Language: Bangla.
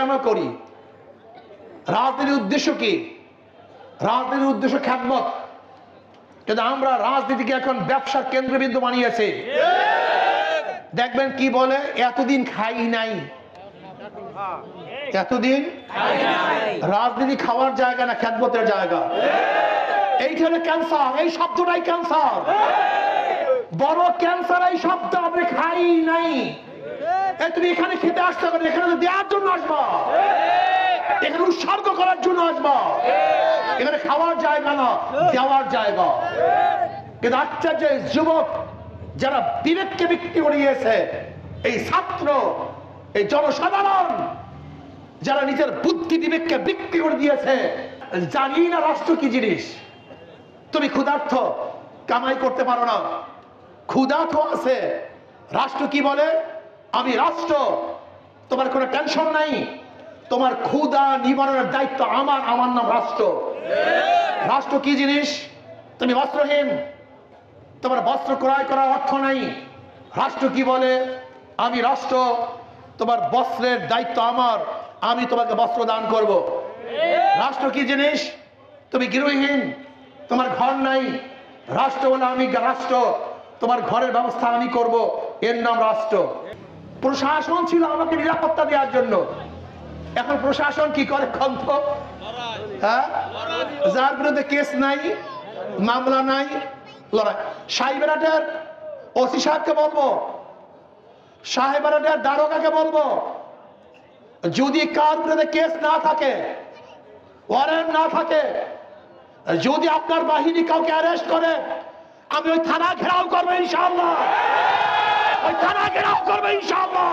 কেন করি? রাজনীতির উদ্দেশ্য কি? রাজনীতির উদ্দেশ্য খ্যাতমত। কিন্তু আমরা রাজনীতিকে এখন ব্যবসার কেন্দ্রবিন্দু বানিয়েছে। দেখবেন কি বলে, এতদিন খাই নাই, এতদিন রাজনীতি খাওয়ার জায়গা না, খ্যাতমতের জায়গা। এইখানে ক্যান্সার, এই শব্দটাই ক্যান্সার, বড় ক্যান্সার এই শব্দ। আপনি খাই নাই, তুমি এখানে খেতে আসতে পারবে, এখানে দেওয়ার জন্য আসবা, এখানে উৎসর্গ করার জন্য আসবা, এখানে খাওয়ার জায়গা না, দেওয়ার জায়গা। কিন্তু আশ্চর্য, যুবক যারা বিবেককে বিক্রি করে দিয়েছে, এই ছাত্র, এই জনসাধারণ যারা নিজের বুদ্ধি বিবেককে বিক্রি করে দিয়েছে, জানি না রাষ্ট্র কি জিনিস। তুমি ক্ষুধার্ত, কামাই করতে পারো না, ক্ষুধার্ত আছে, রাষ্ট্র কি বলে, আমি রাষ্ট্র, তোমার কোনো টেনশন নাই, তোমার ক্ষুধা নিবারণের দায়িত্ব আমার, আমার নাম রাষ্ট্র। রাষ্ট্র কি জিনিস? তুমি বস্ত্রহীন, তোমার বস্ত্র ক্রয় করার অর্থ নাই, রাষ্ট্র কি বলে, আমি রাষ্ট্র, তোমার বস্ত্রের দায়িত্ব আমার, আমি তোমাকে বস্ত্র দান করব। রাষ্ট্র কি জিনিস? তুমি গৃহহীন, তোমার ঘর নাই, রাষ্ট্র বলে আমি রাষ্ট্র, তোমার ঘরের ব্যবস্থা আমি করব, এর নাম রাষ্ট্র। প্রশাসন ছিল আমাকে নিরাপত্তা দেওয়ার জন্য, এখন প্রশাসন কি করে খন্ত? হ্যাঁ, যার বিরুদ্ধে কেস নাই, মামলা নাই, লড়াই। সাহেবেরাটের ওসি সাহেবকে বলবো, সাহেবেরাটের দারোগাকে বলবো, যদি কার বিরুদ্ধে কেস না থাকে, ওয়ারেন্ট না থাকে, যদি আপনার বাহিনী কাউকে অ্যারেস্ট করে, আমি ওই থানা ঘেরাও করবো ইনশাআল্লাহ, ওই থানা ঘেরাও করবো ইনশাআল্লাহ।